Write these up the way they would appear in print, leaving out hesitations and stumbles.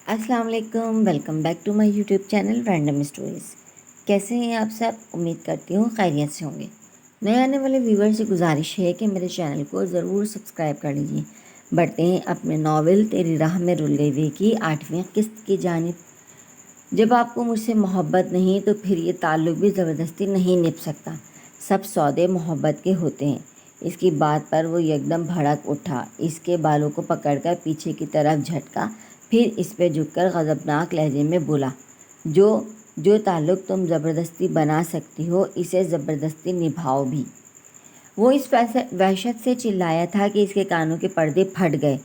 السلام علیکم، welcome back to my YouTube channel random stories. کیسے ہیں آپ سب؟ امید کرتی ہوں خیریت سے ہوں گے۔ نئے آنے والے ویور سے گزارش ہے کہ میرے چینل کو ضرور سبسکرائب کر لیجیے۔ بڑھتے ہیں اپنے ناول تیری راہ میں رل گئی وے کی 8ویں قسط کی جانب۔ جب آپ کو مجھ سے محبت نہیں تو پھر یہ تعلق بھی زبردستی نہیں نبھ سکتا۔ سب سودے محبت کے ہوتے ہیں۔ اس کی بات پر وہ یکدم بھڑک اٹھا، اس کے بالوں کو پکڑ کر پیچھے کی طرف جھٹکا، پھر اس پہ جھک کر غضبناک لہجے میں بولا، جو تعلق تم زبردستی بنا سکتی ہو اسے زبردستی نبھاؤ بھی۔ وہ اس وحشت سے چلایا تھا کہ اس کے کانوں کے پردے پھٹ گئے۔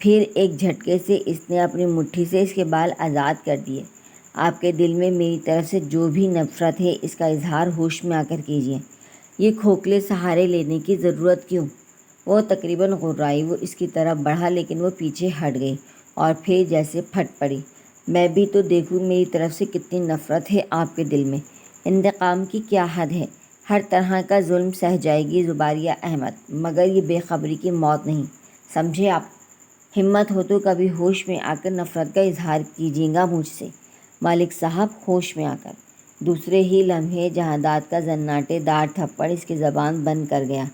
پھر ایک جھٹکے سے اس نے اپنی مٹھی سے اس کے بال آزاد کر دیے۔ آپ کے دل میں میری طرف سے جو بھی نفرت ہے اس کا اظہار ہوش میں آ کر کیجیے۔ یہ کھوکھلے سہارے لینے کی ضرورت کیوں؟ وہ تقریباً غرائی۔ وہ اس کی طرف بڑھا لیکن وہ پیچھے ہٹ گئی اور پھر جیسے پھٹ پڑی۔ میں بھی تو دیکھوں میری طرف سے کتنی نفرت ہے آپ کے دل میں۔ انتقام کی کیا حد ہے؟ ہر طرح کا ظلم سہ جائے گی زباریہ احمد، مگر یہ بے خبری کی موت نہیں، سمجھے آپ؟ ہمت ہو تو کبھی ہوش میں آ کر نفرت کا اظہار کیجیے گا مجھ سے۔ مالک صاحب ہوش میں آ کر۔ دوسرے ہی لمحے جہادات کا زناٹے دار تھپڑ اس کی زبان بند کر گیا۔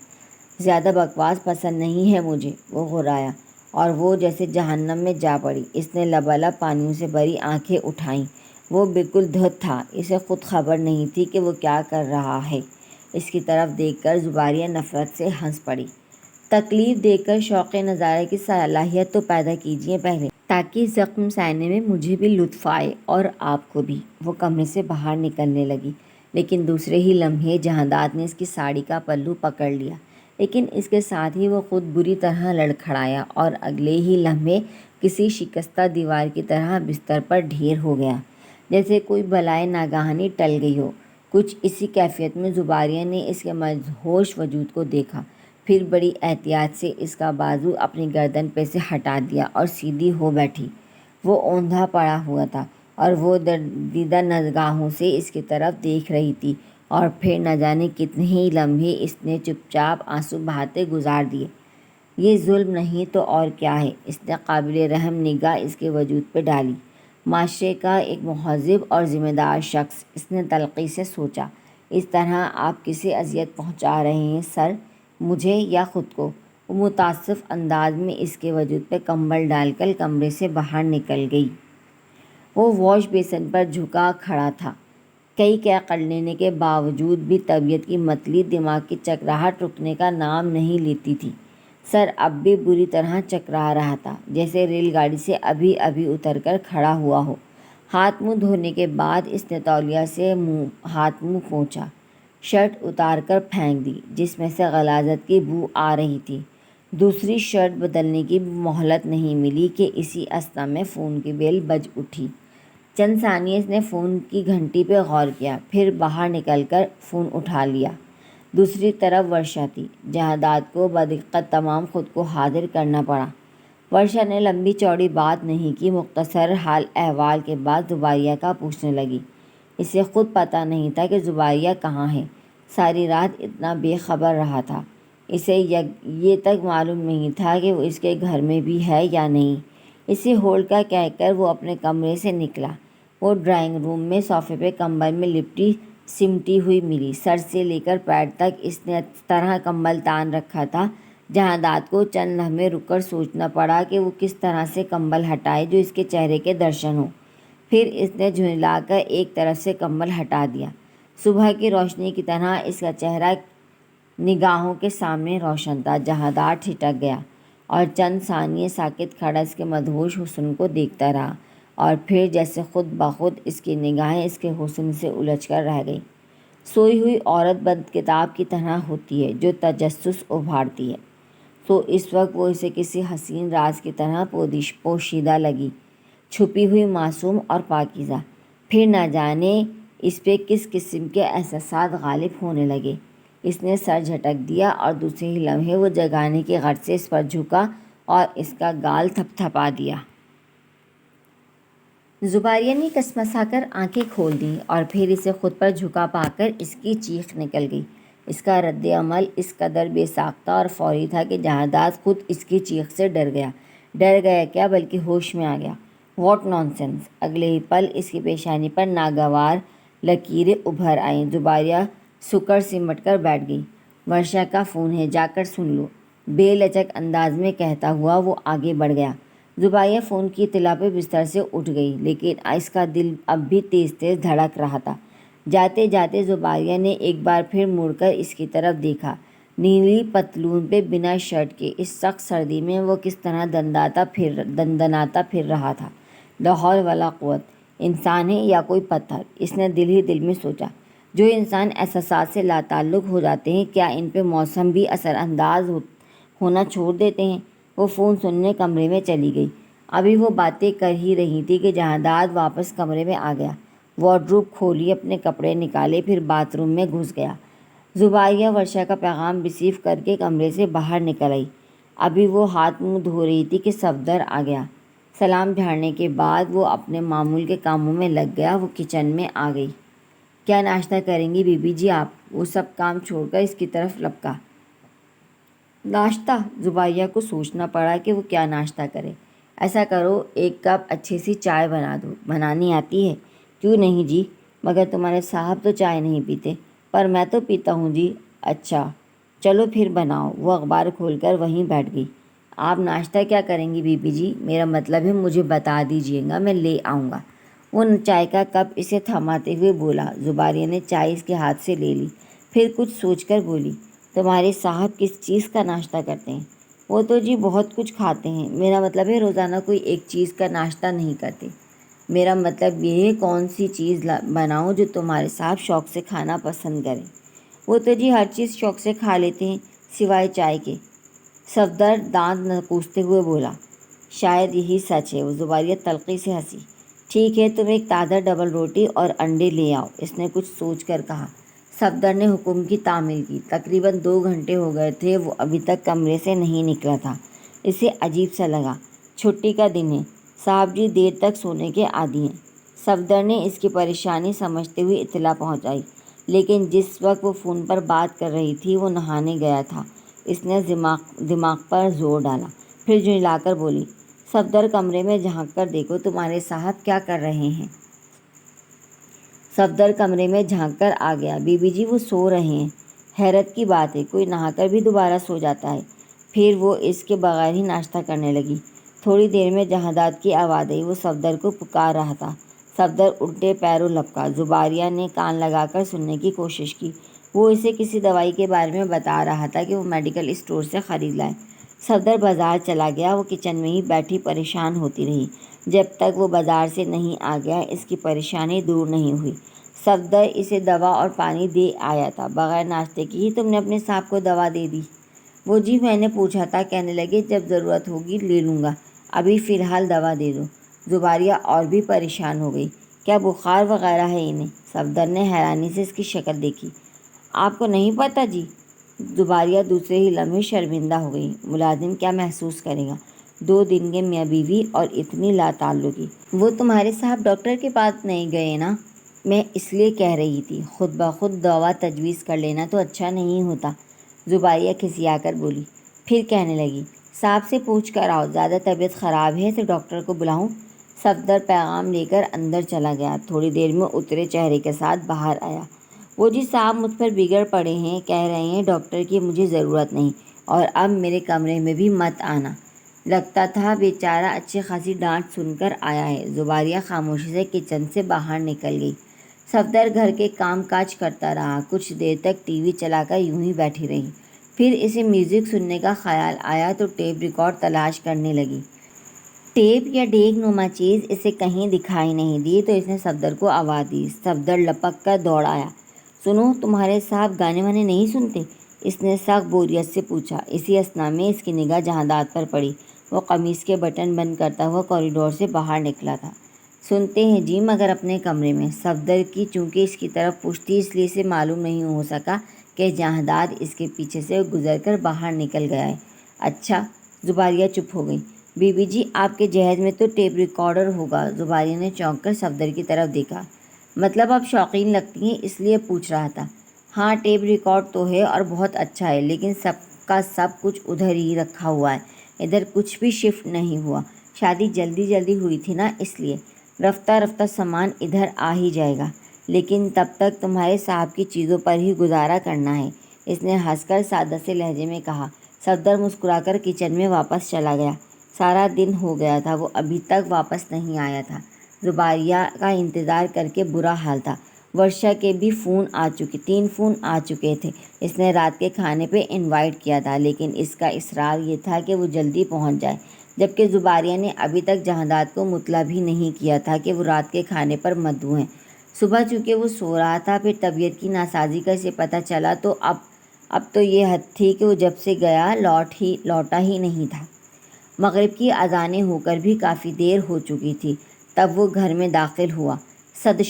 زیادہ بکواس پسند نہیں ہے مجھے، وہ غرایا، اور وہ جیسے جہنم میں جا پڑی۔ اس نے لبالب پانیوں سے بھری آنکھیں اٹھائیں۔ وہ بالکل دھت تھا، اسے خود خبر نہیں تھی کہ وہ کیا کر رہا ہے۔ اس کی طرف دیکھ کر زباریہ نفرت سے ہنس پڑی۔ تکلیف دے کر شوق نظارے کی صلاحیت تو پیدا کیجیے پہلے، تاکہ زخم سہنے میں مجھے بھی لطف آئے اور آپ کو بھی۔ وہ کمرے سے باہر نکلنے لگی، لیکن دوسرے ہی لمحے جہادات نے اس کی ساڑی کا پلو پکڑ لیا، لیکن اس کے ساتھ ہی وہ خود بری طرح لڑکھڑایا اور اگلے ہی لمحے کسی شکستہ دیوار کی طرح بستر پر ڈھیر ہو گیا، جیسے کوئی بلائے ناگہانی ٹل گئی ہو۔ کچھ اسی کیفیت میں زباریہ نے اس کے مدہوش وجود کو دیکھا، پھر بڑی احتیاط سے اس کا بازو اپنی گردن پہ سے ہٹا دیا اور سیدھی ہو بیٹھی۔ وہ اوندھا پڑا ہوا تھا اور وہ دردیدہ نگاہوں سے اس کی طرف دیکھ رہی تھی، اور پھر نہ جانے کتنے ہی لمحے اس نے چپ چاپ آنسو بہاتے گزار دیے۔ یہ ظلم نہیں تو اور کیا ہے؟ اس نے قابل رحم نگاہ اس کے وجود پہ ڈالی۔ معاشرے کا ایک مہذب اور ذمہ دار شخص، اس نے تلخی سے سوچا، اس طرح آپ کسے اذیت پہنچا رہے ہیں سر، مجھے یا خود کو؟ وہ متاسف انداز میں اس کے وجود پہ کمبل ڈال کر کمرے سے باہر نکل گئی۔ وہ واش بیسن پر جھکا کھڑا تھا۔ کئی کر لینے کے باوجود بھی طبیعت کی متلی دماغ کی چکراہٹ رکنے کا نام نہیں لیتی تھی۔ سر اب بھی بری طرح چکرا رہا تھا، جیسے ریل گاڑی سے ابھی ابھی اتر کر کھڑا ہوا ہو۔ ہاتھ منہ دھونے کے بعد اس نے تولیہ سے ہاتھ منہ پوچھا، شرٹ اتار کر پھینک دی جس میں سے غلاظت کی بو آ رہی تھی۔ دوسری شرٹ بدلنے کی مہلت نہیں ملی کہ اسی اثنا میں فون کی بیل بج اٹھی۔ چند ثانیے اس نے فون کی گھنٹی پہ غور کیا، پھر باہر نکل کر فون اٹھا لیا۔ دوسری طرف ورشا تھی۔ جہادات کو بدقت تمام خود کو حاضر کرنا پڑا۔ ورشا نے لمبی چوڑی بات نہیں کی، مختصر حال احوال کے بعد زباریہ کا پوچھنے لگی۔ اسے خود پتہ نہیں تھا کہ زباریہ کہاں ہے۔ ساری رات اتنا بے خبر رہا تھا، اسے یہ تک معلوم نہیں تھا کہ وہ اس کے گھر میں بھی ہے یا نہیں۔ اسے ہولڈ کا کہہ کر وہ اپنے کمرے سے نکلا۔ وہ ڈرائنگ روم میں صوفے پہ کمبل میں لپٹی سمٹی ہوئی ملی۔ سر سے لے کر پیر تک اس نے اس طرح کمبل تان رکھا تھا، جہادات کو چند لمحے رک کر سوچنا پڑا کہ وہ کس طرح سے کمبل ہٹائے جو اس کے چہرے کے درشن ہو۔ پھر اس نے جھنجلا کر ایک طرف سے کمبل ہٹا دیا۔ صبح کی روشنی کی طرح اس کا چہرہ نگاہوں کے سامنے روشن تھا۔ جہادات ٹھٹک گیا اور چند ثانیے ساکت کھڑا اس کے مدہوش حسن کو دیکھتا رہا، اور پھر جیسے خود بخود اس کی نگاہیں اس کے حسن سے الجھ کر رہ گئیں۔ سوئی ہوئی عورت بند کتاب کی طرح ہوتی ہے جو تجسس ابھارتی ہے، تو اس وقت وہ اسے کسی حسین راز کی طرح پوشیدہ لگی، چھپی ہوئی، معصوم اور پاکیزہ۔ پھر نہ جانے اس پہ کس قسم کے احساسات غالب ہونے لگے۔ اس نے سر جھٹک دیا اور دوسرے ہی لمحے وہ جگانے کی غرض سے اس پر جھکا اور اس کا گال تھپ تھپا دیا۔ زباریہ نے کسمسا کر آنکھیں کھول دیں اور پھر اسے خود پر جھکا پا کر اس کی چیخ نکل گئی۔ اس کا رد عمل اس قدر بے ساختہ اور فوری تھا کہ جہادات خود اس کی چیخ سے ڈر گیا۔ ڈر گیا کیا، بلکہ ہوش میں آ گیا۔ What nonsense! اگلے ہی پل اس کی پیشانی پر ناگوار لکیریں ابھر آئیں۔ زباریہ سکڑ سمٹ کر بیٹھ گئی۔ ورشا کا فون ہے، جا کر سن لو، بے لچک انداز میں کہتا ہوا وہ آگے بڑھ گیا۔ زباریہ فون کی اطلاع پہ بستر سے اٹھ گئی، لیکن اس کا دل اب بھی تیز تیز دھڑک رہا تھا۔ جاتے جاتے زباریہ نے ایک بار پھر مڑ کر اس کی طرف دیکھا۔ نیلی پتلون پہ بنا شرٹ کے اس سخت سردی میں وہ کس طرح دندناتا پھر رہا تھا۔ لا حول ولا قوت! انسان ہے یا کوئی پتھر؟ اس نے دل ہی دل میں سوچا۔ جو انسان احساسات سے لاتعلق ہو جاتے ہیں، کیا ان پہ موسم بھی اثر انداز ہونا چھوڑ دیتے ہیں؟ وہ فون سننے کمرے میں چلی گئی۔ ابھی وہ باتیں کر ہی رہی تھی کہ جہانداد واپس کمرے میں آ گیا۔ وارڈروب کھولی، اپنے کپڑے نکالے، پھر باتھ روم میں گھس گیا۔ زباریہ ورشا کا پیغام ریسیو کر کے کمرے سے باہر نکل آئی۔ ابھی وہ ہاتھ منہ دھو رہی تھی کہ صفدر آ گیا۔ سلام جھاڑنے کے بعد وہ اپنے معمول کے کاموں میں لگ گیا۔ وہ کچن میں آ گئی۔ کیا ناشتہ کریں گی بی بی جی آپ؟ وہ سب کام چھوڑ کر اس کی طرف لپکا۔ ناشتہ؟ زباریہ کو سوچنا پڑا کہ وہ کیا ناشتہ کرے۔ ایسا کرو، ایک کپ اچھی سی چائے بنا دو۔ بنانی آتی ہے؟ کیوں نہیں جی، مگر تمہارے صاحب تو چائے نہیں پیتے، پر میں تو پیتا ہوں جی۔ اچھا چلو پھر بناؤ۔ وہ اخبار کھول کر وہیں بیٹھ گئی۔ آپ ناشتہ کیا کریں گی بی بی جی؟ میرا مطلب ہے مجھے بتا دیجیے گا، میں لے آؤں گا۔ وہ چائے کا کپ اسے تھماتے ہوئے بولا۔ زباریہ نے چائے اس کے ہاتھ سے لے لی، پھر کچھ سوچ کر بولی، تمہارے صاحب کس چیز کا ناشتہ کرتے ہیں؟ وہ تو جی بہت کچھ کھاتے ہیں، میرا مطلب ہے روزانہ کوئی ایک چیز کا ناشتہ نہیں کرتے۔ میرا مطلب یہ ہے کون سی چیز بناؤں جو تمہارے صاحب شوق سے کھانا پسند کریں؟ وہ تو جی ہر چیز شوق سے کھا لیتے ہیں سوائے چائے کے۔ صفدر دانت نکوستے ہوئے بولا۔ شاید یہی سچ ہے۔ وہ زباریہ تلخی سے ہنسی۔ ٹھیک ہے، تم ایک تازہ ڈبل روٹی اور انڈے لے آؤ، اس نے کچھ سوچ کر کہا۔ صفدر نے حکم کی تعمیل کی۔ تقریباً 2 گھنٹے ہو گئے تھے، وہ ابھی تک کمرے سے نہیں نکلا تھا۔ اسے عجیب سا لگا۔ چھٹی کا دن ہے، صاحب جی دیر تک سونے کے عادی ہیں۔ صفدر نے اس کی پریشانی سمجھتے ہوئے اطلاع پہنچائی، لیکن جس وقت وہ فون پر بات کر رہی تھی وہ نہانے گیا تھا۔ اس نے دماغ پر زور ڈالا، پھر جھنجلا کر بولی، صفدر کمرے میں جھانک کر دیکھو تمہارے صاحب کیا کر رہے ہیں۔ صفدر کمرے میں جھانک کر آ گیا۔ بی بی جی وہ سو رہے ہیں۔ حیرت کی بات ہے، کوئی نہا کر بھی دوبارہ سو جاتا ہے۔ پھر وہ اس کے بغیر ہی ناشتہ کرنے لگی۔ تھوڑی دیر میں جہانداد کی آواز آئی، وہ صفدر کو پکار رہا تھا۔ صفدر الٹے پیروں لپکا۔ زباریہ نے کان لگا کر سننے کی کوشش کی۔ وہ اسے کسی دوائی کے بارے میں بتا رہا تھا کہ وہ میڈیکل اسٹور سے خرید لائے۔ صفدر بازار چلا گیا۔ وہ کچن میں ہی بیٹھی پریشان ہوتی رہی۔ جب تک وہ بازار سے نہیں آ گیا اس کی پریشانی دور نہیں ہوئی۔ صفدر اسے دوا اور پانی دے آیا تھا۔ بغیر ناشتے کی ہی تم نے اپنے صاحب کو دوا دے دی؟ وہ جی میں نے پوچھا تھا، کہنے لگے جب ضرورت ہوگی لے لوں گا، ابھی فی الحال دوا دے دو۔ زباریہ اور بھی پریشان ہو گئی۔ کیا بخار وغیرہ ہے انہیں؟ صفدر نے حیرانی سے اس کی شکل دیکھی۔ آپ کو نہیں پتہ جی؟ زباریہ دوسرے ہی لمحے شرمندہ ہو گئی۔ ملازم کیا محسوس کرے گا؟ 2 دن کے میاں بیوی اور اتنی لا تعلقی۔ وہ تمہارے صاحب ڈاکٹر کے پاس نہیں گئے نا؟ میں اس لیے کہہ رہی تھی، خود بخود دوا تجویز کر لینا تو اچھا نہیں ہوتا۔ زباریہ کھسیا کر بولی، پھر کہنے لگی، صاحب سے پوچھ کر آؤ، زیادہ طبیعت خراب ہے تو ڈاکٹر کو بلاؤں؟ صفدر پیغام لے کر اندر چلا گیا۔ تھوڑی دیر میں اترے چہرے کے ساتھ باہر آیا۔ وہ جی صاحب مجھ پر بگڑ پڑے ہیں، کہہ رہے ہیں ڈاکٹر کی مجھے ضرورت نہیں، اور اب میرے کمرے میں بھی مت آنا۔ لگتا تھا بیچارہ اچھی خاصی ڈانٹ سن کر آیا ہے۔ زباریہ خاموشی سے کچن سے باہر نکل گئی۔ صفدر گھر کے کام کاج کرتا رہا۔ کچھ دیر تک ٹی وی چلا کر یوں ہی بیٹھی رہی۔ پھر اسے میوزک سننے کا خیال آیا تو ٹیپ ریکارڈ تلاش کرنے لگی۔ ٹیپ یا ڈیگ نما چیز اسے کہیں دکھائی نہیں دی تو اس نے صفدر کو آواز دی۔ صفدر لپک کر دوڑ آیا۔ سنو، تمہارے صاحب گانے وانے نہیں سنتے؟ اس نے سخت بوریت سے پوچھا۔ اسی اثنا میں اس کی نگاہ جہانداد پر پڑی۔ وہ قمیص کے بٹن بند کرتا ہوا کوریڈور سے باہر نکلا تھا۔ سنتے ہیں جی، مگر اپنے کمرے میں۔ صفدر کی چونکہ اس کی طرف پشت تھی اس لیے اسے معلوم نہیں ہو سکا کہ جہانداد اس کے پیچھے سے گزر کر باہر نکل گیا ہے۔ اچھا۔ زباریہ چپ ہو گئی۔ بی بی جی آپ کے جہیز میں تو ٹیپ ریکارڈر ہوگا؟ زباریہ نے چونک کر صفدر کی طرف دیکھا۔ مطلب آپ شوقین لگتی ہیں اس لیے پوچھ رہا تھا۔ ہاں ٹیپ ریکارڈ تو ہے اور بہت اچھا ہے، لیکن سب کا سب کچھ ادھر ہی رکھا ہوا ہے، ادھر کچھ بھی شفٹ نہیں ہوا۔ شادی جلدی جلدی ہوئی تھی نا، اس لیے رفتہ رفتہ سامان ادھر آ ہی جائے گا، لیکن تب تک تمہارے صاحب کی چیزوں پر ہی گزارا کرنا ہے، اس نے ہنس کر سادہ سے لہجے میں کہا۔ صفدر مسکرا کر کچن میں واپس چلا گیا۔ سارا دن ہو گیا تھا، وہ ابھی تک واپس نہیں آیا تھا۔ زباریہ کا انتظار کر کے برا حال تھا۔ ورشا کے بھی 3 فون آ چکے تھے۔ اس نے رات کے کھانے پہ انوائٹ کیا تھا، لیکن اس کا اصرار یہ تھا کہ وہ جلدی پہنچ جائے، جبکہ زباریہ نے ابھی تک جہانداد کو مطلع بھی نہیں کیا تھا کہ وہ رات کے کھانے پر مدعو ہیں۔ صبح چونکہ وہ سو رہا تھا، پھر طبیعت کی ناسازی کا اسے پتہ چلا تو اب تو یہ حد تھی کہ وہ جب سے گیا لوٹا ہی نہیں تھا۔ مغرب کی اذانیں ہو کر بھی کافی دیر ہو چکی تھی، تب وہ گھر میں داخل ہوا۔ صد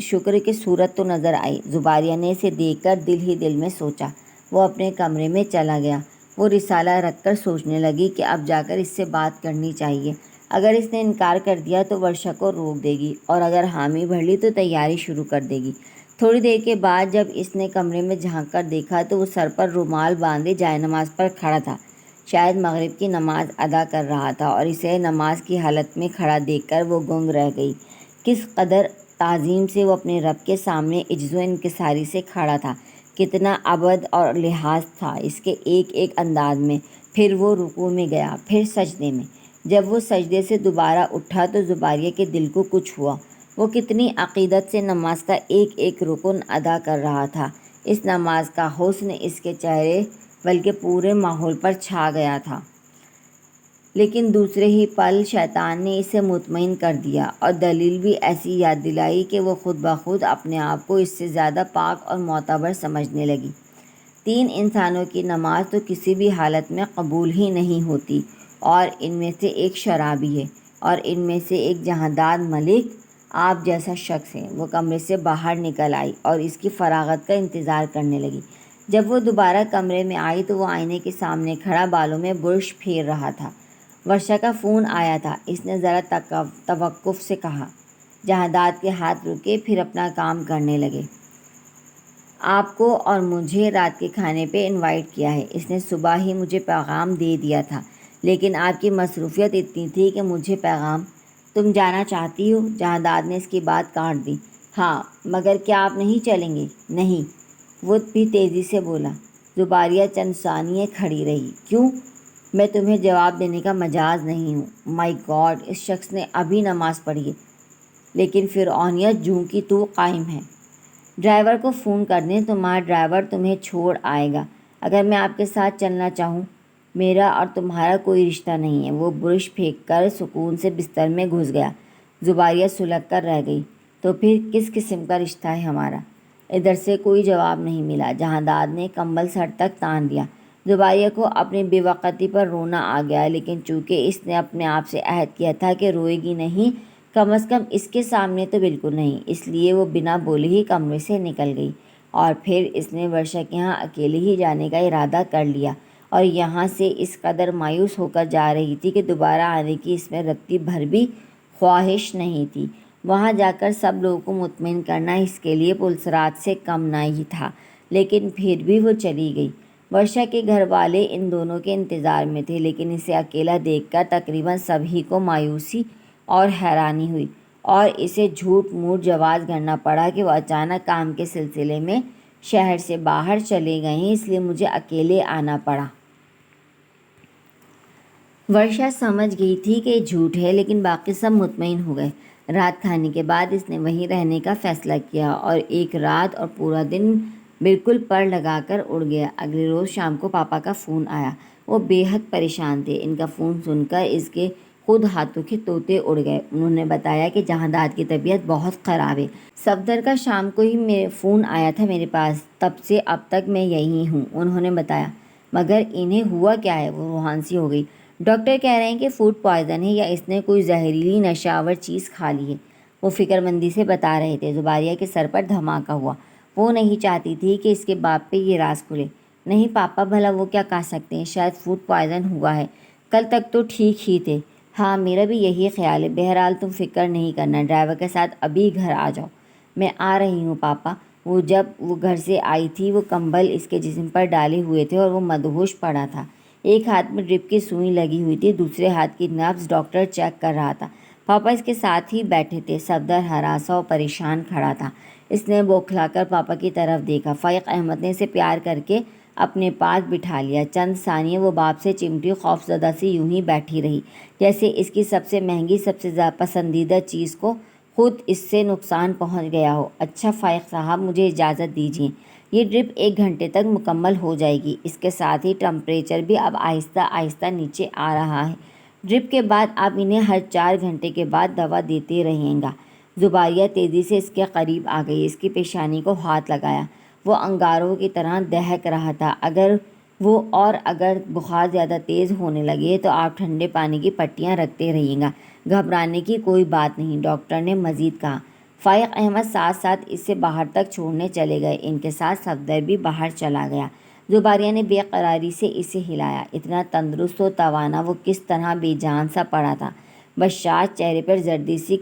شکر کی صورت تو نظر آئی۔ زباریہ نے اسے دیکھ کر دل ہی دل میں سوچا۔ وہ اپنے کمرے میں چلا گیا۔ وہ رسالہ رکھ کر سوچنے لگی کہ اب جا کر اس سے بات کرنی چاہیے۔ اگر اس نے انکار کر دیا تو ورشا کو روک دے گی، اور اگر حامی بھر لی تو تیاری شروع کر دے گی۔ تھوڑی دیر کے بعد جب اس نے کمرے میں جھانک کر دیکھا تو وہ سر پر رومال باندھے جائے نماز پر کھڑا تھا۔ شاید مغرب کی نماز ادا کر رہا تھا، اور اسے نماز کی حالت میں کھڑا دیکھ کر وہ گنگ رہ گئی۔ کس قدر تعظیم سے وہ اپنے رب کے سامنے عجز و انکساری سے کھڑا تھا، کتنا ابد اور لحاظ تھا اس کے ایک ایک انداز میں۔ پھر وہ رکوع میں گیا، پھر سجدے میں۔ جب وہ سجدے سے دوبارہ اٹھا تو زباریہ کے دل کو کچھ ہوا۔ وہ کتنی عقیدت سے نماز کا ایک ایک رکن ادا کر رہا تھا۔ اس نماز کا حسن اس کے چہرے بلکہ پورے ماحول پر چھا گیا تھا، لیکن دوسرے ہی پل شیطان نے اسے مطمئن کر دیا، اور دلیل بھی ایسی یاد دلائی کہ وہ خود بخود اپنے آپ کو اس سے زیادہ پاک اور معتبر سمجھنے لگی۔ 3 انسانوں کی نماز تو کسی بھی حالت میں قبول ہی نہیں ہوتی، اور ان میں سے ایک شرابی ہے، اور ان میں سے ایک جہانداد ملک آپ جیسا شخص ہے۔ وہ کمرے سے باہر نکل آئی اور اس کی فراغت کا انتظار کرنے لگی۔ جب وہ دوبارہ کمرے میں آئی تو وہ آئینے کے سامنے کھڑا بالوں میں برش پھیر رہا تھا۔ ورشا کا فون آیا تھا، اس نے ذرا توقف سے کہا۔ جہانداد کے ہاتھ رکے، پھر اپنا کام کرنے لگے۔ آپ کو اور مجھے رات کے کھانے پہ انوائٹ کیا ہے، اس نے صبح ہی مجھے پیغام دے دیا تھا، لیکن آپ کی مصروفیت اتنی تھی کہ مجھے پیغام۔ تم جانا چاہتی ہو؟ جہانداد نے اس کی بات کاٹ دی۔ ہاں، مگر کیا آپ نہیں چلیں گے؟ نہیں، وہ بھی تیزی سے بولا۔ زباریہ چند ثانیے کھڑی رہی۔ کیوں؟ میں تمہیں جواب دینے کا مجاز نہیں ہوں۔ مائی گاڈ، اس شخص نے ابھی نماز پڑھی ہے، لیکن فرعونیت جوں کی تو قائم ہے۔ ڈرائیور کو فون کر دیں، تمہارا ڈرائیور تمہیں چھوڑ آئے گا۔ اگر میں آپ کے ساتھ چلنا چاہوں؟ میرا اور تمہارا کوئی رشتہ نہیں ہے۔ وہ برش پھینک کر سکون سے بستر میں گھس گیا۔ زباریہ سلگ کر رہ گئی۔ تو پھر کس قسم کا رشتہ ہے ہمارا؟ ادھر سے کوئی جواب نہیں ملا۔ جہانداد نے کمبل سر تک تان دیا۔ زباریہ کو اپنی بے وقتی پر رونا آ گیا، لیکن چونکہ اس نے اپنے آپ سے عہد کیا تھا کہ روئے گی نہیں، کم از کم اس کے سامنے تو بالکل نہیں، اس لیے وہ بنا بولے ہی کمرے سے نکل گئی۔ اور پھر اس نے ورشا کے ہاں اکیلے ہی جانے کا ارادہ کر لیا، اور یہاں سے اس قدر مایوس ہو کر جا رہی تھی کہ دوبارہ آنے کی اس میں رتی بھر بھی خواہش نہیں تھی۔ وہاں جا کر سب لوگوں کو مطمئن کرنا اس کے لیے پلسرات سے کم نہ ہی تھا، لیکن پھر بھی وہ چلی گئی۔ ورشا کے گھر والے ان دونوں کے انتظار میں تھے، لیکن اسے اکیلا دیکھ کر تقریباً سبھی کو مایوسی اور حیرانی ہوئی، اور اسے جھوٹ موٹ جواز گھڑنا پڑا کہ وہ اچانک کام کے سلسلے میں شہر سے باہر چلے گئے، اس لیے مجھے اکیلے آنا پڑا۔ ورشا سمجھ گئی تھی کہ یہ جھوٹ ہے، لیکن باقی سب مطمئن ہو گئے۔ رات کھانے کے بعد اس نے وہیں رہنے کا فیصلہ کیا، اور ایک رات اور پورا دن بالکل پر لگا کر اڑ گیا۔ اگلے روز شام کو پاپا کا فون آیا۔ وہ بے حد پریشان تھے۔ ان کا فون سن کر اس کے خود ہاتھوں کے طوطے اڑ گئے۔ انہوں نے بتایا کہ جہانداد کی طبیعت بہت خراب ہے۔ صفدر کا شام کو ہی فون آیا تھا میرے پاس، تب سے اب تک میں یہیں ہوں، انہوں نے بتایا۔ مگر انہیں ہوا کیا ہے؟ وہ روحان سی ہو گئی۔ ڈاکٹر کہہ رہے ہیں کہ فوڈ پوائزن ہے، یا اس نے کوئی زہریلی نشہ آور چیز کھا لی ہے، وہ فکر مندی سے بتا رہے تھے۔ زباریہ کے سر پر دھماکہ ہوا۔ وہ نہیں چاہتی تھی کہ اس کے باپ پہ یہ راز کھلے۔ نہیں پاپا، بھلا وہ کیا کہہ سکتے ہیں، شاید فوڈ پوائزن ہوا ہے، کل تک تو ٹھیک ہی تھے۔ ہاں، میرا بھی یہی خیال ہے۔ بہرحال تم فکر نہیں کرنا، ڈرائیور کے ساتھ ابھی گھر آ جاؤ۔ میں آ رہی ہوں پاپا۔ جب وہ گھر سے آئی تھی، وہ کمبل اس کے جسم پر ڈالے ہوئے تھے اور وہ مدہوش پڑا تھا۔ ایک ہاتھ میں ڈرپ کی سوئی لگی ہوئی تھی، دوسرے ہاتھ کی نبض ڈاکٹر چیک کر رہا تھا۔ پاپا اس کے ساتھ ہی بیٹھے تھے۔ صفدر ہراساں و پریشان کھڑا تھا۔ اس نے بوکھلا کر پاپا کی طرف دیکھا۔ فائق احمد نے اسے پیار کر کے اپنے پاس بٹھا لیا۔ چند ثانیے وہ باپ سے چمٹی، خوفزدہ سی یوں ہی بیٹھی رہی، جیسے اس کی سب سے مہنگی، سب سے پسندیدہ چیز کو خود اس سے نقصان پہنچ گیا ہو۔ اچھا فائق صاحب، مجھے اجازت دیجیے۔ یہ ڈرپ 1 گھنٹے تک مکمل ہو جائے گی۔ اس کے ساتھ ہی ٹمپریچر بھی اب آہستہ آہستہ نیچے آ رہا ہے۔ ڈرپ کے بعد آپ انہیں ہر 4 گھنٹے کے بعد دوا دیتے رہیں گا۔ زبیدہ تیزی سے اس کے قریب آ گئی، اس کی پیشانی کو ہاتھ لگایا۔ وہ انگاروں کی طرح دہک رہا تھا۔ اگر بخار زیادہ تیز ہونے لگے تو آپ ٹھنڈے پانی کی پٹیاں رکھتے رہیے گا۔ گھبرانے کی کوئی بات نہیں، ڈاکٹر نے مزید کہا۔ فائق احمد ساتھ ساتھ اسے باہر تک چھوڑنے چلے گئے۔ ان کے ساتھ صفدر بھی باہر چلا گیا۔ زبیدہ نے بے قراری سے اسے ہلایا۔ اتنا تندرست و توانا، وہ کس طرح بے جان سا پڑا تھا۔ بشاش چہرے پر زردی سی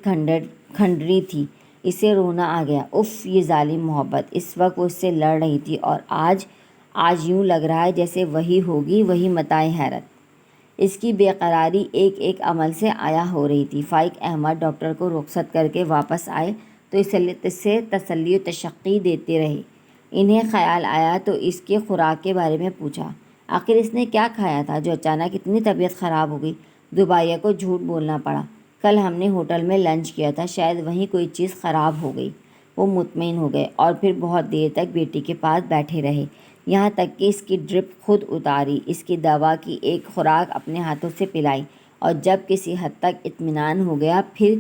کھنڈری تھی۔ اسے رونا آ گیا۔ اف، یہ ظالم محبت! اس وقت وہ اس سے لڑ رہی تھی اور آج یوں لگ رہا ہے جیسے وہی ہوگی، وہی متاع حیرت۔ اس کی بے قراری ایک ایک عمل سے عیاں ہو رہی تھی۔ فائق احمد ڈاکٹر کو رخصت کر کے واپس آئے تو اسے تسلی و تشقی دیتے رہے۔ انہیں خیال آیا تو اس کی خوراک کے بارے میں پوچھا۔ آخر اس نے کیا کھایا تھا جو اچانک اتنی طبیعت خراب ہو گئی؟ زبیدہ کو جھوٹ بولنا پڑا۔ کل ہم نے ہوٹل میں لنچ کیا تھا، شاید وہیں کوئی چیز خراب ہو گئی۔ وہ مطمئن ہو گئے اور پھر بہت دیر تک بیٹی کے پاس بیٹھے رہے، یہاں تک کہ اس کی ڈرپ خود اتاری، اس کی دوا کی ایک خوراک اپنے ہاتھوں سے پلائی، اور جب کسی حد تک اطمینان ہو گیا پھر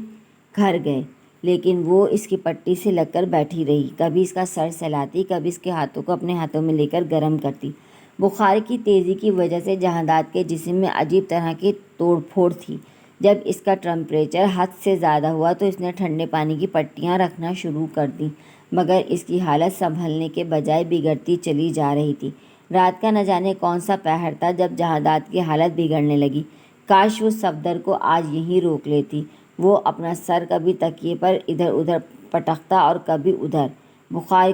گھر گئے۔ لیکن وہ اس کی پٹی سے لگ کر بیٹھی رہی، کبھی اس کا سر سہلاتی، کبھی اس کے ہاتھوں کو اپنے ہاتھوں میں لے کر گرم کرتی۔ بخار کی تیزی کی وجہ سے جہادات کے جسم میں عجیب طرح کی توڑ پھوڑ تھی۔ جب اس کا ٹمپریچر حد سے زیادہ ہوا تو اس نے ٹھنڈے پانی کی پٹیاں رکھنا شروع کر دیں، مگر اس کی حالت سنبھلنے کے بجائے بگڑتی چلی جا رہی تھی۔ رات کا نہ جانے کون سا پہر تھا جب جہادات کی حالت بگڑنے لگی۔ کاش وہ صفدر کو آج یہیں روک لیتی۔ وہ اپنا سر کبھی تکیے پر ادھر ادھر پٹکتا اور کبھی ادھر۔ بخار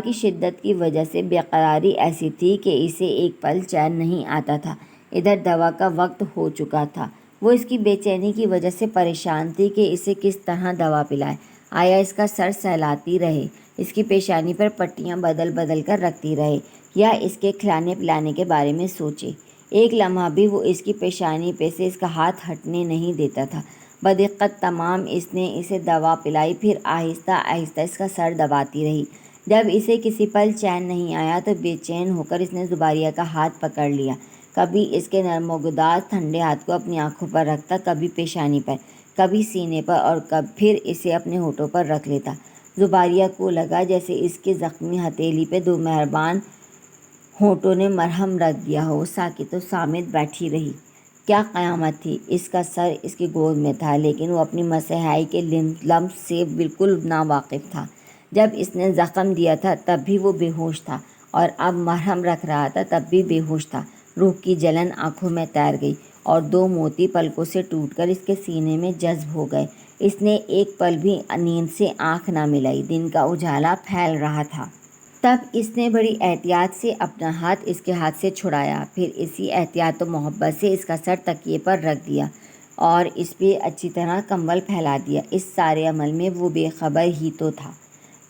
کی شدت کی وجہ سے بے قراری ایسی تھی کہ اسے ایک پل چین نہیں آتا تھا۔ ادھر دوا کا وقت ہو چکا تھا۔ وہ اس کی بے چینی کی وجہ سے پریشان تھی کہ اسے کس طرح دوا پلائے۔ آیا اس کا سر سہلاتی رہے، اس کی پیشانی پر پٹیاں بدل بدل کر رکھتی رہے، یا اس کے کھلانے پلانے کے بارے میں سوچے؟ ایک لمحہ بھی وہ اس کی پیشانی پہ سے اس کا ہاتھ ہٹنے نہیں دیتا تھا۔ بدقت تمام اس نے اسے دوا پلائی، پھر آہستہ آہستہ اس کا سر دباتی رہی۔ جب اسے کسی پل چین نہیں آیا تو بے چین ہو کر اس نے زبیدہ کا ہاتھ پکڑ لیا، کبھی اس کے نرم و گداز ٹھنڈے ہاتھ کو اپنی آنکھوں پر رکھتا، کبھی پیشانی پر، کبھی سینے پر، اور پھر اسے اپنے ہونٹوں پر رکھ لیتا۔ زبیدہ کو لگا جیسے اس کی زخمی ہتھیلی پہ 2 مہربان ہونٹوں نے مرہم رکھ دیا ہو۔ وہ ساکت و صامت بیٹھی رہی۔ کیا قیامت تھی! اس کا سر اس کی گود میں تھا، لیکن وہ اپنی مسیحائی کے لمس سے بالکل ناواقف تھا۔ جب اس نے زخم دیا تھا تب بھی وہ بے ہوش تھا، اور اب مرہم رکھ رہا تھا تب بھی بے ہوش تھا۔ روح کی جلن آنکھوں میں تیر گئی، اور 2 موتی پلکوں سے ٹوٹ کر اس کے سینے میں جذب ہو گئے۔ اس نے ایک پل بھی نیند سے آنکھ نہ ملائی۔ دن کا اجالا پھیل رہا تھا۔ تب اس نے بڑی احتیاط سے اپنا ہاتھ اس کے ہاتھ سے چھڑایا، پھر اسی احتیاط و محبت سے اس کا سر تکیے پر رکھ دیا اور اس پہ اچھی طرح کمبل پھیلا دیا۔ اس سارے عمل میں وہ بے خبر ہی تو تھا۔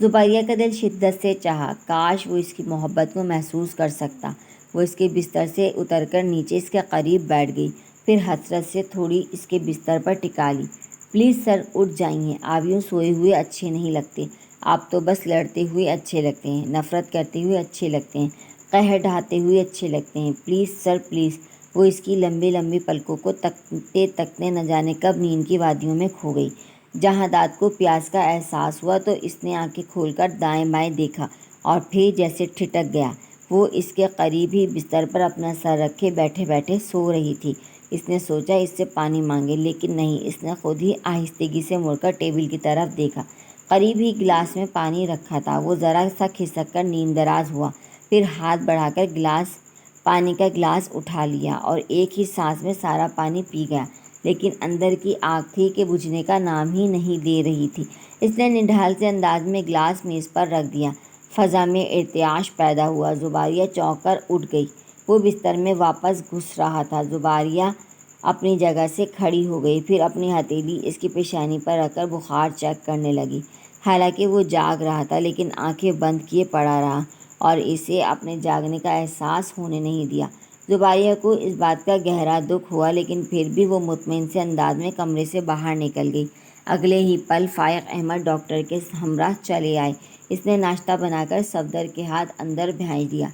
زبیدہ کا دل شدت سے چاہا، کاش وہ اس کی محبت کو محسوس کر سکتا۔ وہ اس کے بستر سے اتر کر نیچے اس کے قریب بیٹھ گئی، پھر حسرت سے تھوڑی اس کے بستر پر ٹکا لی۔ پلیز سر، اٹھ جائیے، آپ یوں سوئے ہوئے اچھے نہیں لگتے۔ آپ تو بس لڑتے ہوئے اچھے لگتے ہیں، نفرت کرتے ہوئے اچھے لگتے ہیں، قہر ڈھاتے ہوئے اچھے لگتے ہیں۔ Please sir, please. وہ اس کی لمبی لمبی پلکوں کو تکتے تکتے نہ جانے کب نیند کی وادیوں میں کھو گئی۔ جہادات کو پیاس کا احساس ہوا تو اس نے آنکھیں کھول کر دائیں بائیں دیکھا، اور پھر جیسے ٹھٹک گیا۔ وہ اس کے قریب ہی بستر پر اپنا سر رکھے بیٹھے بیٹھے سو رہی تھی۔ اس نے سوچا اس سے پانی مانگے، لیکن نہیں، اس نے خود ہی آہستگی سے مڑ کر ٹیبل کی طرف دیکھا۔ قریب ہی گلاس میں پانی رکھا تھا۔ وہ ذرا سا کھسک کر نیم دراز ہوا، پھر ہاتھ بڑھا کر پانی کا گلاس اٹھا لیا اور ایک ہی سانس میں سارا پانی پی گیا، لیکن اندر کی آگ تھی کہ بجھنے کا نام ہی نہیں لے رہی تھی۔ اس نے نڈھال سے انداز میں گلاس میز پر رکھ دیا۔ فضا میں ارتعاش پیدا ہوا۔ زبیدہ چونک کر اٹھ گئی۔ وہ بستر میں واپس گھس رہا تھا۔ زباریہ اپنی جگہ سے کھڑی ہو گئی، پھر اپنی ہتھیلی اس کی پیشانی پر رکھ کر بخار چیک کرنے لگی۔ حالانکہ وہ جاگ رہا تھا لیکن آنکھیں بند کیے پڑا رہا اور اسے اپنے جاگنے کا احساس ہونے نہیں دیا۔ زباریہ کو اس بات کا گہرا دکھ ہوا، لیکن پھر بھی وہ مطمئن سے انداز میں کمرے سے باہر نکل گئی۔ اگلے ہی پل فائق احمد ڈاکٹر کے ہمراہ چلے آئے۔ اس نے ناشتہ بنا کر صفدر کے ہاتھ اندر بھیج دیا۔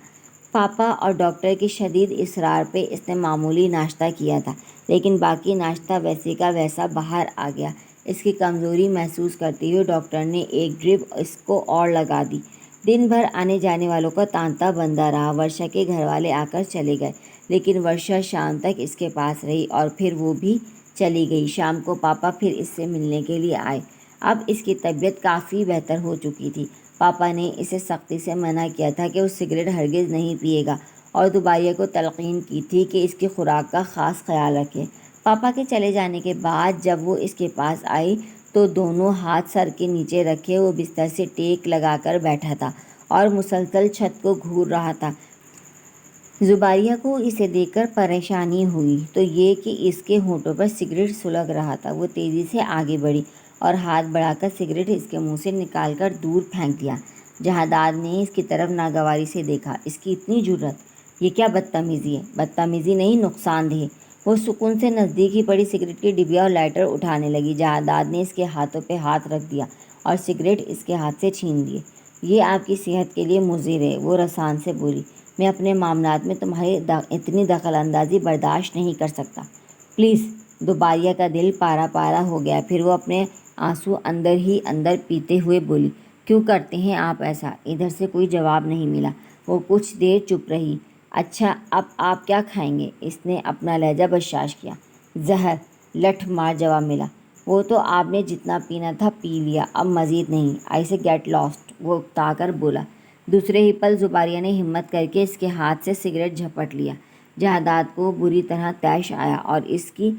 پاپا اور ڈاکٹر کے شدید اصرار پہ اس نے معمولی ناشتہ کیا تھا، لیکن باقی ناشتہ ویسے کا ویسا باہر آ گیا۔ اس کی کمزوری محسوس کرتے ہوئے ڈاکٹر نے ایک ڈرپ اس کو اور لگا دی۔ دن بھر آنے جانے والوں کا تانتا بندہ رہا۔ ورشا کے گھر والے آ کر چلے گئے، لیکن ورشا شام تک اس کے پاس رہی اور پھر وہ بھی چلی گئی۔ شام کو پاپا پھر اس سے ملنے کے لیے آئے۔ اب اس کی طبیعت کافی بہتر ہو چکی تھی۔ پاپا نے اسے سختی سے منع کیا تھا کہ وہ سگریٹ ہرگز نہیں پیے گا اور زباریہ کو تلقین کی تھی کہ اس کی خوراک کا خاص خیال رکھے۔ پاپا کے چلے جانے کے بعد جب وہ اس کے پاس آئی تو دونوں ہاتھ سر کے نیچے رکھے وہ بستر سے ٹیک لگا کر بیٹھا تھا اور مسلسل چھت کو گھور رہا تھا۔ زباریہ کو اسے دیکھ کر پریشانی ہوئی تو یہ کہ اس کے ہونٹوں پر سگریٹ سلگ رہا تھا۔ وہ تیزی سے آگے بڑھی اور ہاتھ بڑھا کر سگریٹ اس کے منہ سے نکال کر دور پھینک دیا۔ جہاداد نے اس کی طرف ناگواری سے دیکھا۔ اس کی اتنی جرأت! یہ کیا بدتمیزی ہے! بدتمیزی نہیں، نقصان دہ۔ وہ سکون سے نزدیک ہی پڑی سگریٹ کی ڈبیا اور لائٹر اٹھانے لگی۔ جہاداد نے اس کے ہاتھوں پہ ہاتھ رکھ دیا اور سگریٹ اس کے ہاتھ سے چھین لیے۔ یہ آپ کی صحت کے لیے مضر ہے، وہ رسان سے بولی۔ میں اپنے معاملات میں تمہاری اتنی دخل اندازی برداشت نہیں کر سکتا، پلیز۔ زباریہ کا دل پارا پارا ہو گیا۔ پھر وہ اپنے آنسو اندر ہی اندر پیتے ہوئے بولی، کیوں کرتے ہیں آپ ایسا؟ ادھر سے کوئی جواب نہیں ملا۔ وہ کچھ دیر چپ رہی۔ اچھا، اب آپ کیا کھائیں گے؟ اس نے اپنا لہجہ بشاش کیا۔ زہر، لٹھ مار جواب ملا۔ وہ تو آپ نے جتنا پینا تھا پی لیا، اب مزید نہیں۔ آئی سے گیٹ لاسٹ، وہ اکتا کر بولا۔ دوسرے ہی پل زباریہ نے ہمت کر کے اس کے ہاتھ سے سگریٹ جھپٹ لیا۔ جہاداد کو بری طرح طیش آیا اور اس کی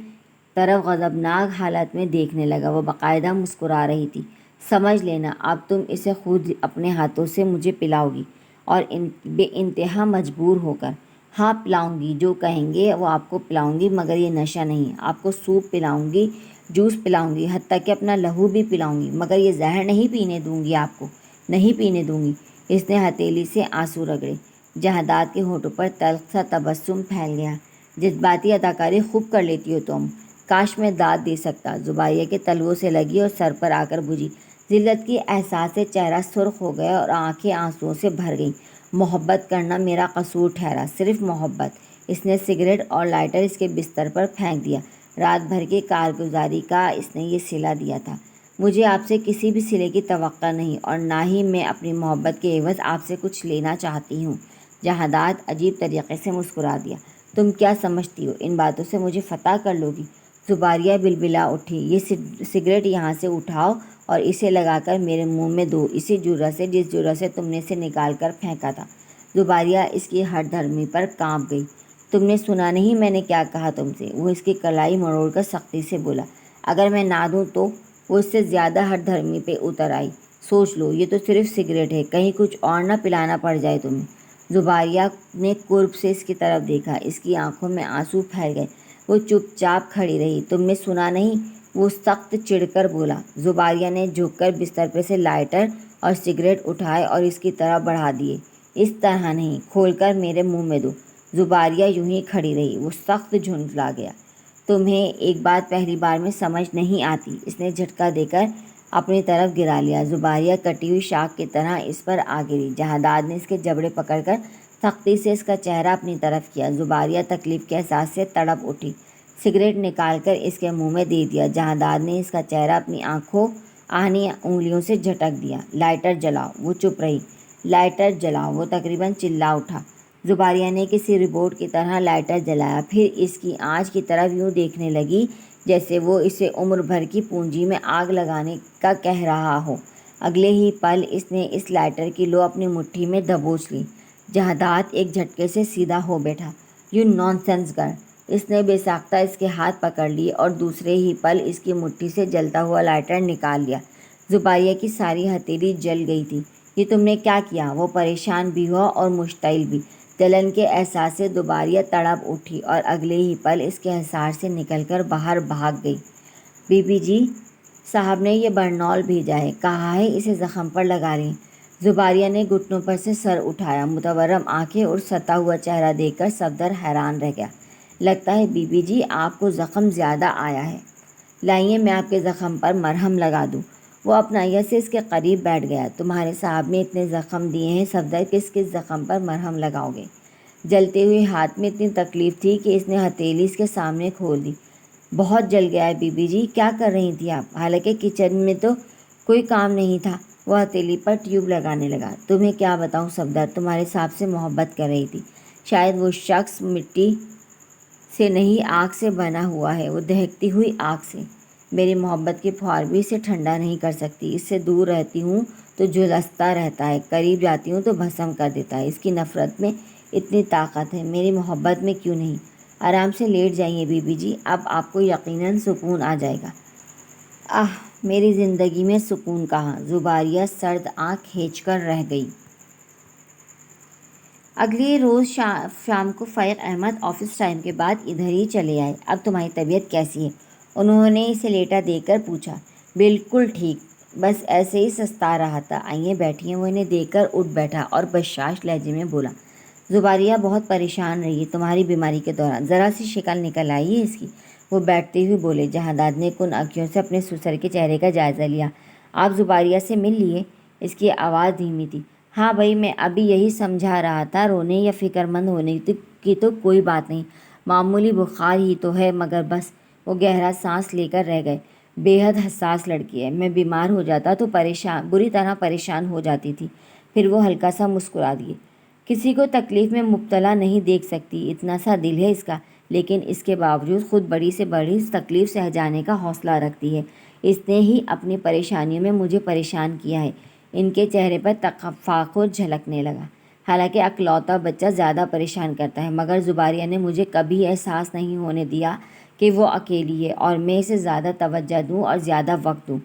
طرف غضبناک حالت میں دیکھنے لگا۔ وہ باقاعدہ مسکرا رہی تھی۔ سمجھ لینا، اب تم اسے خود اپنے ہاتھوں سے مجھے پلاؤ گی اور بے انتہا مجبور ہو کر۔ ہاں پلاؤں گی، جو کہیں گے وہ آپ کو پلاؤں گی، مگر یہ نشہ نہیں۔ آپ کو سوپ پلاؤں گی، جوس پلاؤں گی، حتیٰ کہ اپنا لہو بھی پلاؤں گی، مگر یہ زہر نہیں پینے دوں گی، آپ کو نہیں پینے دوں گی۔ اس نے ہتھیلی سے آنسو رگڑے۔ جہاداد کے ہونٹوں پر تلخ سا تبسم پھیل گیا۔ جذباتی اداکاری خوب کر لیتی ہو تم، کاش میں داد دے سکتا۔ زباریہ کے تلوؤں سے لگی اور سر پر آ کر بجھی۔ ذلت کی احساس سے چہرہ سرخ ہو گیا اور آنکھیں آنسوؤں سے بھر گئیں۔ محبت کرنا میرا قصور ٹھہرا، صرف محبت۔ اس نے سگریٹ اور لائٹر اس کے بستر پر پھینک دیا۔ رات بھر کی کارگزاری کا اس نے یہ صلہ دیا تھا۔ مجھے آپ سے کسی بھی صلے کی توقع نہیں اور نہ ہی میں اپنی محبت کے عوض آپ سے کچھ لینا چاہتی ہوں۔ جہاداد عجیب طریقے سے مسکرا دیا۔ تم کیا سمجھتی ہو ان باتوں سے مجھے فتح کر لو گی؟ زباریہ بلبلا اٹھی۔ یہ سگریٹ یہاں سے اٹھاؤ اور اسے لگا کر میرے منہ میں دو، اسی جرأت سے جس جرأت سے تم نے اسے نکال کر پھینکا تھا۔ زباریہ اس کی ہٹ دھرمی پر کانپ گئی۔ تم نے سنا نہیں میں نے کیا کہا تم سے؟ وہ اس کی کلائی مروڑ کر سختی سے بولا۔ اگر میں نہ دوں تو؟ وہ اس سے زیادہ ہٹ دھرمی پہ اتر آئی۔ سوچ لو، یہ تو صرف سگریٹ ہے، کہیں کچھ اور نہ پلانا پڑ جائے تمہیں۔ زباریہ نے قرب سے اس کی طرف دیکھا۔ اس کی آنکھوں میں آنسو پھیل گئے۔ وہ چپ چاپ کھڑی رہی۔ تم نے سنا نہیں؟ وہ سخت چڑھ کر بولا۔ زباریہ نے جھک کر بستر پہ سے لائٹر اور سگریٹ اٹھائے اور اس کی طرف بڑھا دیے۔ اس طرح نہیں، کھول کر میرے منہ میں دو۔ زباریہ یوں ہی کھڑی رہی۔ وہ سخت جھنجھلا گیا۔ تمہیں ایک بات پہلی بار میں سمجھ نہیں آتی۔ اس نے جھٹکا دے کر اپنی طرف گرا لیا۔ زباریہ کٹی ہوئی شاخ کی طرح اس پر آ گری۔ جہاداد نے اس کے جبڑے پکڑ کر سختی سے اس کا چہرہ اپنی طرف کیا۔ زباریہ تکلیف کے احساس سے تڑپ اٹھی۔ سگریٹ نکال کر اس کے منہ میں دے دیا۔ جہاداد نے اس کا چہرہ اپنی آہنی انگلیوں سے جھٹک دیا۔ لائٹر جلاؤ۔ وہ چپ رہی۔ لائٹر جلاؤ، وہ تقریباً چلا اٹھا۔ زباریہ نے کسی روبوٹ کی طرح لائٹر جلایا، پھر اس کی آنچ کی طرف یوں دیکھنے لگی جیسے وہ اسے عمر بھر کی پونجی میں آگ لگانے کا کہہ رہا ہو۔ اگلے ہی پل اس نے اس لائٹر کی لو اپنی مٹھی میں دبوچ لی۔ جہاداد ایک جھٹکے سے سیدھا ہو بیٹھا۔ You nonsense girl! اس نے بے ساختہ اس کے ہاتھ پکڑ لیے اور دوسرے ہی پل اس کی مٹھی سے جلتا ہوا لائٹر نکال لیا۔ زباریہ کی ساری ہتھیلی جل گئی تھی۔ یہ تم نے کیا کیا؟ وہ پریشان بھی ہوا اور مشتعل بھی۔ جلن کے احساس سے دوبارہ تڑپ اٹھی اور اگلے ہی پل اس کے حصار سے نکل کر باہر بھاگ گئی۔ بی بی جی، صاحب نے یہ برنول بھیجا ہے، کہا ہے اسے زخم پر لگا لیں۔ زباریہ نے گھٹنوں پر سے سر اٹھایا۔ متورم آنکھیں اور ستا ہوا چہرہ دیکھ کر صفدر حیران رہ گیا۔ لگتا ہے بی بی جی آپ کو زخم زیادہ آیا ہے، لائیے میں آپ کے زخم پر مرہم لگا دوں۔ وہ اپنائیت سے اس کے قریب بیٹھ گیا۔ تمہارے صاحب نے اتنے زخم دیے ہیں صفدر، کس کس زخم پر مرہم لگاؤ گے؟ جلتے ہوئے ہاتھ میں اتنی تکلیف تھی کہ اس نے ہتھیلی اس کے سامنے کھول دی۔ بہت جل گیا ہے بی بی جی، کیا کر رہی تھی آپ؟ حالانکہ کچن میں تو کوئی کام نہیں تھا۔ وہ ہتھیلی پر ٹیوب لگانے لگا۔ تمہیں کیا بتاؤں صفدر، تمہارے صاحب سے محبت کر رہی تھی۔ شاید وہ شخص مٹی سے نہیں آگ سے بنا ہوا ہے، وہ دہکتی ہوئی آگ سے۔ میری محبت کی پھوار بھی اسے ٹھنڈا نہیں کر سکتی۔ اس سے دور رہتی ہوں تو جھلستا رہتا ہے، قریب جاتی ہوں تو بھسم کر دیتا ہے۔ اس کی نفرت میں اتنی طاقت ہے، میری محبت میں کیوں نہیں؟ آرام سے لیٹ جائیے بی بی جی، اب آپ کو یقیناً سکون آ جائے گا۔ میری زندگی میں سکون کہاں؟ زباریہ سرد آنکھ کھینچ کر رہ گئی۔ اگلے روز شام کو فائق احمد آفس ٹائم کے بعد ادھر ہی چلے آئے۔ اب تمہاری طبیعت کیسی ہے؟ انہوں نے اسے لیٹا دیکھ کر پوچھا۔ بالکل ٹھیک، بس ایسے ہی سستا رہا تھا۔ آئیے بیٹھیے۔ وہ انہیں دیکھ کر اٹھ بیٹھا اور بشاش لہجے میں بولا، زباریہ بہت پریشان رہی ہے تمہاری بیماری کے دوران، ذرا سی شکل نکل آئی ہے اس کی۔ وہ بیٹھتے ہوئے بولے۔ جہاداد نے کن آنکھوں سے اپنے سسر کے چہرے کا جائزہ لیا۔ آپ زباریہ سے مل لیے؟ اس کی آواز دھیمی تھی۔ ہاں بھائی، میں ابھی یہی سمجھا رہا تھا، رونے یا فکر مند ہونے کی تو کوئی بات نہیں، معمولی بخار ہی تو ہے، مگر بس۔ وہ گہرا سانس لے کر رہ گئے۔ بے حد حساس لڑکی ہے، میں بیمار ہو جاتا تو بری طرح پریشان ہو جاتی تھی۔ پھر وہ ہلکا سا مسکرا دیے۔ کسی کو تکلیف میں مبتلا نہیں دیکھ سکتی، اتنا سا دل ہے اس کا، لیکن اس کے باوجود خود بڑی سے بڑی تکلیف سہ جانے کا حوصلہ رکھتی ہے۔ اس نے ہی اپنی پریشانیوں میں مجھے پریشان کیا ہے۔ ان کے چہرے پر تفاخر جھلکنے لگا۔ حالانکہ اکلوتا بچہ زیادہ پریشان کرتا ہے، مگر زباریہ نے مجھے کبھی احساس نہیں ہونے دیا کہ وہ اکیلی ہے اور میں اسے زیادہ توجہ دوں اور زیادہ وقت دوں۔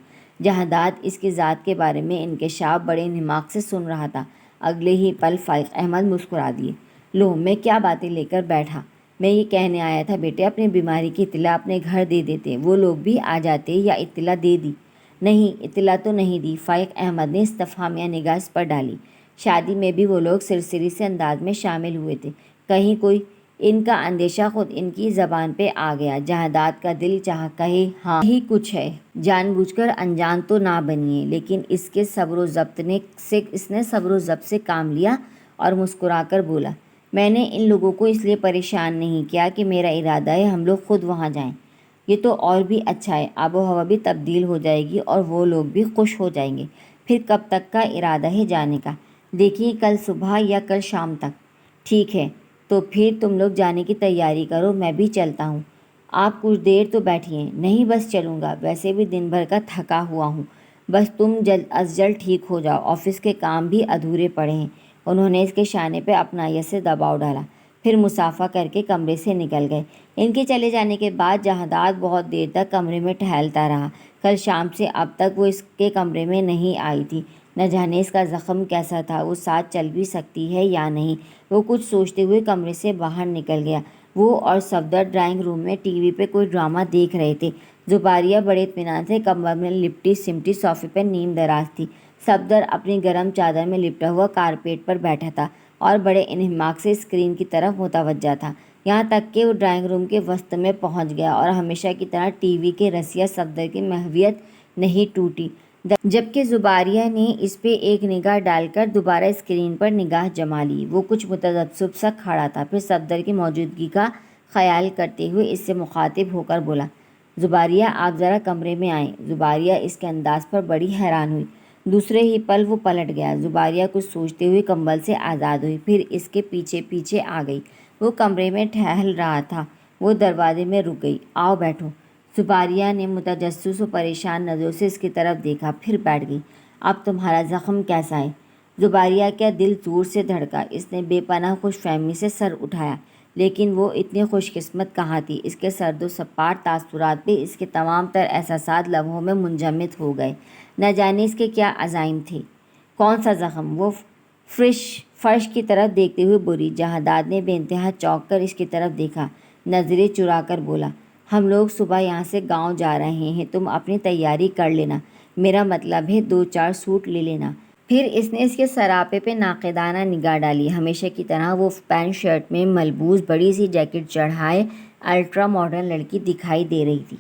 جہاداد اس کی ذات کے بارے میں انکشاف بڑے انہماک سے سن رہا تھا۔ اگلے ہی پل فائق احمد مسکرا دیے۔ لو، میں کیا باتیں لے کر بیٹھا، میں یہ کہنے آیا تھا بیٹے، اپنی بیماری کی اطلاع اپنے گھر دے دیتے، وہ لوگ بھی آ جاتے، یا اطلاع دے دی؟ نہیں، اطلاع تو نہیں دی۔ فائق احمد نے استفہامیہ نگاہ اس پر ڈالی۔ شادی میں بھی وہ لوگ سرسری سے انداز میں شامل ہوئے تھے، کہیں کوئی؟ ان کا اندیشہ خود ان کی زبان پہ آ گیا۔ جہاداد کا دل چاہا کہے ہاں یہی کچھ ہے، جان بوجھ کر انجان تو نہ بنیے، لیکن اس نے صبر و ضبط سے کام لیا اور مسکرا کر بولا، میں نے ان لوگوں کو اس لیے پریشان نہیں کیا کہ میرا ارادہ ہے ہم لوگ خود وہاں جائیں۔ یہ تو اور بھی اچھا ہے، آب و ہوا بھی تبدیل ہو جائے گی اور وہ لوگ بھی خوش ہو جائیں گے۔ پھر کب تک کا ارادہ ہے جانے کا؟ دیکھیے کل صبح یا کل شام تک۔ ٹھیک ہے، تو پھر تم لوگ جانے کی تیاری کرو، میں بھی چلتا ہوں۔ آپ کچھ دیر تو بیٹھیے۔ نہیں، بس چلوں گا، ویسے بھی دن بھر کا تھکا ہوا ہوں، بس تم جلد از جلد ٹھیک ہو جاؤ، آفس کے کام بھی ادھورے پڑے ہیں۔ انہوں نے اس کے شانے پہ اپنائیت سے دباؤ ڈالا، پھر مصافحہ کر کے کمرے سے نکل گئے۔ ان کے چلے جانے کے بعد جہاداد بہت دیر تک کمرے میں ٹہلتا رہا۔ کل شام سے اب تک وہ اس کے کمرے میں نہیں آئی تھی۔ نہ جانے اس کا زخم کیسا تھا، وہ ساتھ چل بھی سکتی ہے یا نہیں۔ وہ کچھ سوچتے ہوئے کمرے سے باہر نکل گیا۔ وہ اور صفدر ڈرائنگ روم میں ٹی وی پہ کوئی ڈرامہ دیکھ رہے تھے۔ زباریہ بڑے اطمینان سے کمر میں لپٹی سمٹی صوفے پر نیم دراز تھی۔ صفدر اپنی گرم چادر میں لپٹا ہوا کارپیٹ پر بیٹھا تھا اور بڑے انہماک سے اسکرین کی طرف متوجہ تھا، یہاں تک کہ وہ ڈرائنگ روم کے وسط میں پہنچ گیا اور ہمیشہ کی طرح ٹی وی کے رسیا صفدر کی محویت نہیں ٹوٹی، جبکہ زباریہ نے اس پہ ایک نگاہ ڈال کر دوبارہ اسکرین پر نگاہ جما لی۔ وہ کچھ متذبذب سا کھڑا تھا، پھر صفدر کی موجودگی کا خیال کرتے ہوئے اس سے مخاطب ہو کر بولا، زباریہ آپ ذرا کمرے میں آئیں۔ زباریہ اس کے انداز پر بڑی حیران ہوئی۔ دوسرے ہی پل وہ پلٹ گیا۔ زباریہ کچھ سوچتے ہوئے کمبل سے آزاد ہوئی، پھر اس کے پیچھے پیچھے آ گئی۔ وہ کمرے میں ٹہل رہا تھا۔ وہ دروازے میں رک گئی۔ آؤ بیٹھو۔ زباریہ نے متجسس و پریشان نظروں سے اس کی طرف دیکھا، پھر بیٹھ گئی۔ اب تمہارا زخم کیسا ہے؟ زباریہ کا دل زور سے دھڑکا۔ اس نے بے پناہ خوش فہمی سے سر اٹھایا، لیکن وہ اتنی خوش قسمت کہاں تھی؟ اس کے سرد و سپاٹ تاثرات پہ اس کے تمام تر احساسات لمحوں میں منجمد ہو گئے۔ نہ جانے اس کے کیا عزائم تھے۔ کون سا زخم؟ وہ فرش کی طرف دیکھتے ہوئے بولی۔ جہاداد نے بے انتہا چونک کر اس کی طرف دیکھا، نظریں چرا کر بولا، ہم لوگ صبح یہاں سے گاؤں جا رہے ہیں، تم اپنی تیاری کر لینا، میرا مطلب ہے 2-4 سوٹ لے لینا۔ پھر اس نے اس کے سراپے پہ ناقدانہ نگاہ ڈالی۔ ہمیشہ کی طرح وہ پینٹ شرٹ میں ملبوس بڑی سی جیکٹ چڑھائے الٹرا ماڈرن لڑکی دکھائی دے رہی تھی۔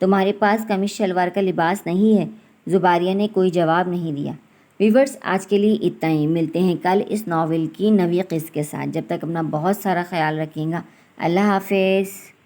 تمہارے پاس قمیص شلوار کا لباس نہیں ہے؟ زباریہ نے کوئی جواب نہیں دیا۔ ویورز، آج کے لیے اتنا ہی، ملتے ہیں کل اس ناول کی نوی قسط کے ساتھ۔ جب تک اپنا بہت سارا خیال رکھیں گا۔ اللہ حافظ۔